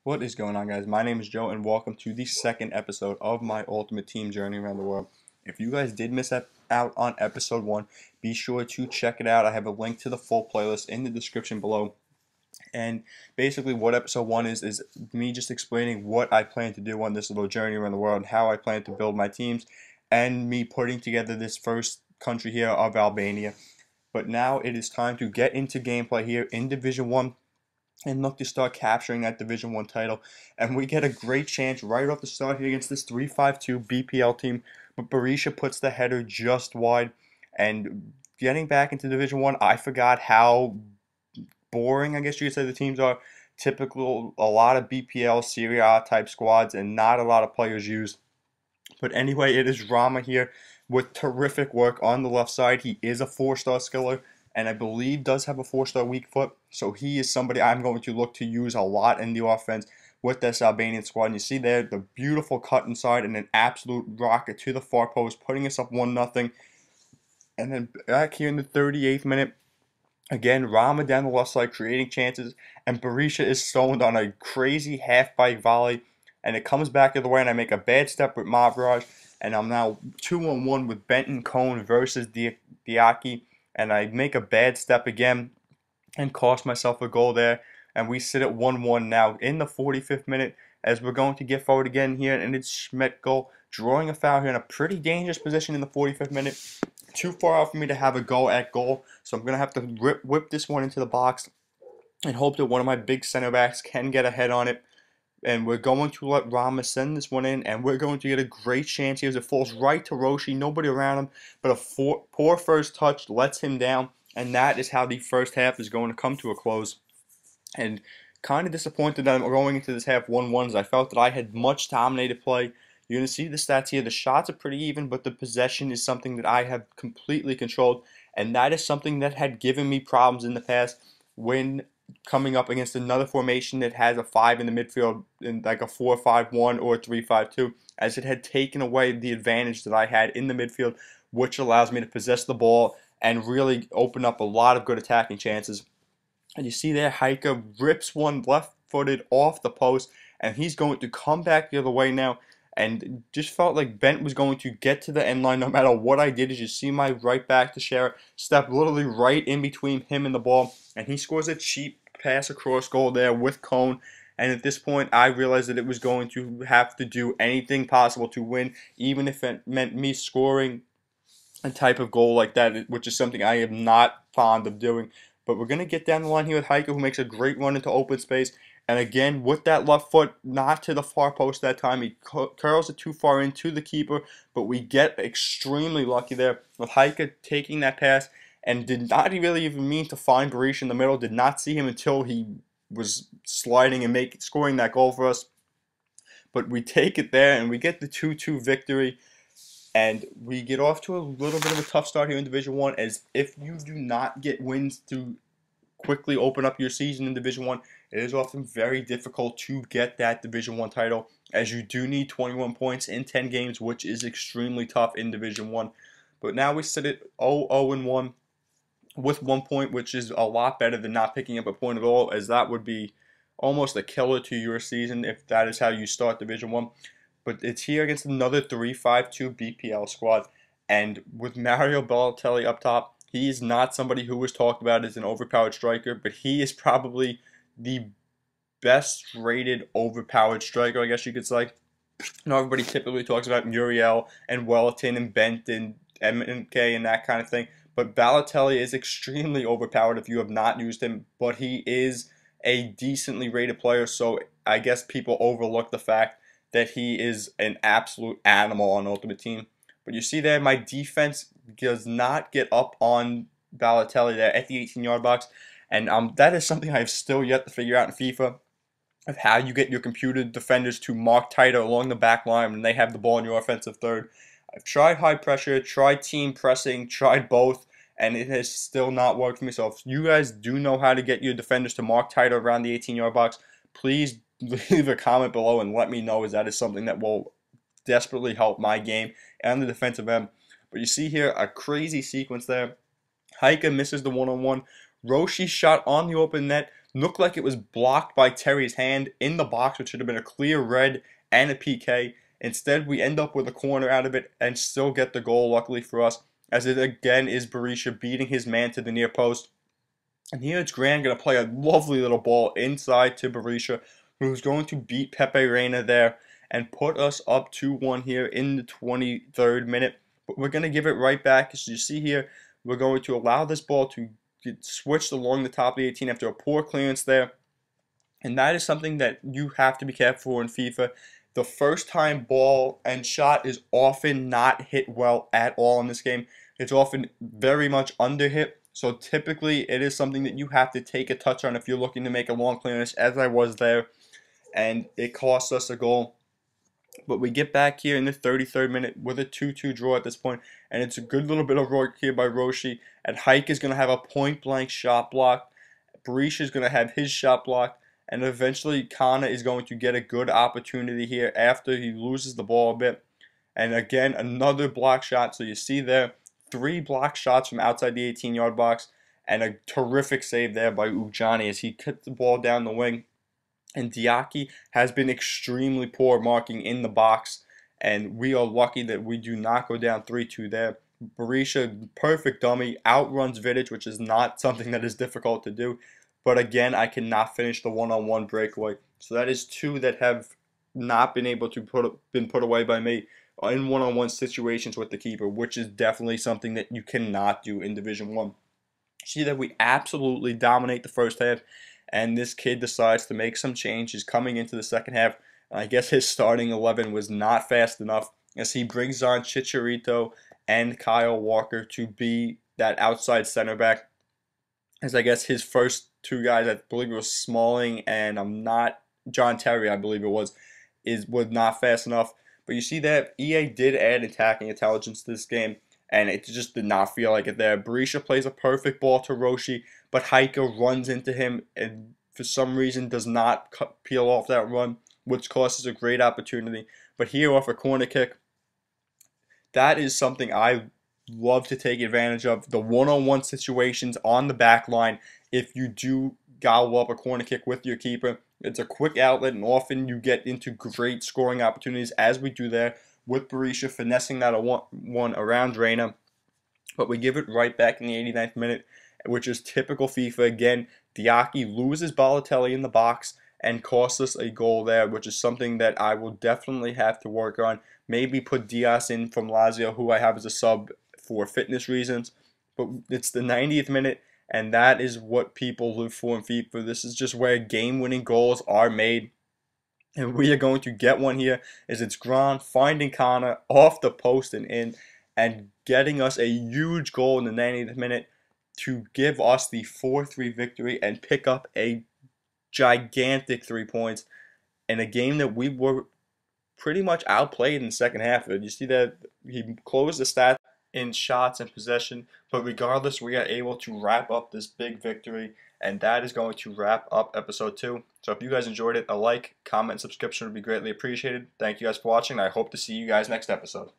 What is going on, guys? My name is Joe, and welcome to the second episode of my Ultimate Team Journey Around the World. If you guys did miss out on episode 1, be sure to check it out. I have a link to the full playlist in the description below. And basically what episode 1 is me just explaining what I plan to do on this little journey around the world, how I plan to build my teams, and me putting together this first country here of Albania. But now it is time to get into gameplay here in Division 1 and look to start capturing that Division 1 title. And we get a great chance right off the start here against this 3-5-2 BPL team. But Berisha puts the header just wide. And getting back into Division 1, I forgot how boring, I guess you could say, the teams are. Typical, a lot of BPL, Serie A type squads, and not a lot of players used. But anyway, it is Rama here with terrific work on the left side. He is a 4-star skiller, and I believe does have a 4-star weak foot. So he is somebody I'm going to look to use a lot in the offense with this Albanian squad. And you see there the beautiful cut inside and an absolute rocket to the far post, putting us up 1-0. And then back here in the 38th minute, again, Rama down the left side creating chances, and Berisha is stoned on a crazy half-bike volley, and it comes back the other way, and I make a bad step with Mavraj, and I'm now 2-on-1 with Benton Cone versus Diaki, and I make a bad step again and cost myself a goal there, and we sit at 1-1 now in the 45th minute as we're going to get forward again here, and it's Schmidt goal, drawing a foul here in a pretty dangerous position in the 45th minute. Too far out for me to have a go at goal, so I'm going to have to whip this one into the box and hope that one of my big center backs can get ahead on it. And we're going to let Rama send this one in, and we're going to get a great chance here as it falls right to Roshi, nobody around him, but a poor first touch lets him down, and that is how the first half is going to come to a close. And kind of disappointed that I'm going into this half 1-1 as I felt that I had much dominated play. You're going to see the stats here. The shots are pretty even, but the possession is something that I have completely controlled, and that is something that had given me problems in the past when coming up against another formation that has a 5 in the midfield, in like a 4-5-1 or a 3-5-2, as it had taken away the advantage that I had in the midfield, which allows me to possess the ball and really open up a lot of good attacking chances. And you see there, Heike rips one left-footed off the post, and he's going to come back the other way now. And just felt like Bent was going to get to the end line no matter what I did. As you see my right back to Shara step literally right in between him and the ball. And he scores a cheap pass across goal there with Cone. And at this point, I realized that it was going to have to do anything possible to win, even if it meant me scoring a type of goal like that, which is something I am not fond of doing. But we're going to get down the line here with Heike, who makes a great run into open space. And again, with that left foot, not to the far post that time, he curls it too far into the keeper. But we get extremely lucky there with Heike taking that pass and did not really even mean to find Berisha in the middle. Did not see him until he was sliding and scoring that goal for us. But we take it there and we get the 2-2 victory. And we get off to a little bit of a tough start here in Division 1, as if you do not get wins to quickly open up your season in Division 1, it is often very difficult to get that Division 1 title, as you do need 21 points in 10 games, which is extremely tough in Division 1. But now we sit at 0-1 with 1 point, which is a lot better than not picking up a point at all, as that would be almost a killer to your season if that is how you start Division 1. But it's here against another 3-5-2 BPL squad, and with Mario Balotelli up top, he is not somebody who was talked about as an overpowered striker, but he is probably the best rated overpowered striker, I guess you could say. Everybody typically talks about Muriel and Wellington and Bent and MK and that kind of thing, but Balotelli is extremely overpowered if you have not used him, but he is a decently rated player, so I guess people overlook the fact that he is an absolute animal on Ultimate Team. But you see there, my defense does not get up on Balotelli there at the 18-yard box. And that is something I have still yet to figure out in FIFA, of how you get your computer defenders to mark tighter along the back line when they have the ball in your offensive third. I've tried high pressure, tried team pressing, tried both, and it has still not worked for me. So if you guys do know how to get your defenders to mark tighter around the 18-yard box, please leave a comment below and let me know, as that is something that will desperately help my game and the defensive end. But you see here a crazy sequence there. Heike misses the one-on-one. Roshi shot on the open net, looked like it was blocked by Terry's hand in the box, which should have been a clear red and a PK. Instead, we end up with a corner out of it and still get the goal, luckily for us, as it again is Berisha beating his man to the near post. And here it's Grant going to play a lovely little ball inside to Berisha, who's going to beat Pepe Reina there and put us up 2-1 here in the 23rd minute. But we're going to give it right back. As you see here, we're going to allow this ball to get switched along the top of the 18 after a poor clearance there. And that is something that you have to be careful for in FIFA. The first time ball and shot is often not hit well at all in this game. It's often very much under hit. So typically it is something that you have to take a touch on if you're looking to make a long clearance, as I was there. And it cost us a goal. But we get back here in the 33rd minute with a 2-2 draw at this point. And it's a good little bit of work here by Roshi. And Hike is going to have a point-blank shot block. Berisha is going to have his shot block. And eventually Kana is going to get a good opportunity here after he loses the ball a bit. And again, another block shot. So you see there, 3 block shots from outside the 18-yard box. And a terrific save there by Ujani as he cut the ball down the wing. And Diaki has been extremely poor marking in the box. And we are lucky that we do not go down 3-2 there. Berisha, perfect dummy, outruns Vidic, which is not something that is difficult to do. But again, I cannot finish the one-on-one breakaway. So that is 2 that have not been able to been put away by me in one-on-one situations with the keeper, which is definitely something that you cannot do in Division 1. See that we absolutely dominate the first half, and this kid decides to make some changes coming into the second half. I guess his starting 11 was not fast enough as he brings on Chicharito and Kyle Walker to be that outside center back. As I guess his first 2 guys, I believe it was Smalling and John Terry, I believe it was not fast enough. But you see that EA did add attacking intelligence to this game, and it just did not feel like it there. Berisha plays a perfect ball to Roshi, but Heike runs into him and for some reason does not peel off that run, which costs us a great opportunity. But here off a corner kick, that is something I love to take advantage of. The one-on-one situations on the back line, if you do gobble up a corner kick with your keeper, it's a quick outlet, and often you get into great scoring opportunities, as we do there with Berisha finessing that one around Reina. But we give it right back in the 89th minute, which is typical FIFA. Again, Diaki loses Balotelli in the box and costs us a goal there, which is something that I will definitely have to work on. Maybe put Diaz in from Lazio, who I have as a sub for fitness reasons. But it's the 90th minute, and that is what people live for in FIFA. This is just where game-winning goals are made. And we are going to get one here, as it's Gran finding Kana off the post and in, and getting us a huge goal in the 90th minute to give us the 4-3 victory and pick up a gigantic 3 points in a game that we were pretty much outplayed in the second half of it. You see that he closed the stats in shots and possession, but regardless, we are able to wrap up this big victory, and that is going to wrap up episode 2. So if you guys enjoyed it, a like, comment, and subscription would be greatly appreciated. Thank you guys for watching, and I hope to see you guys next episode.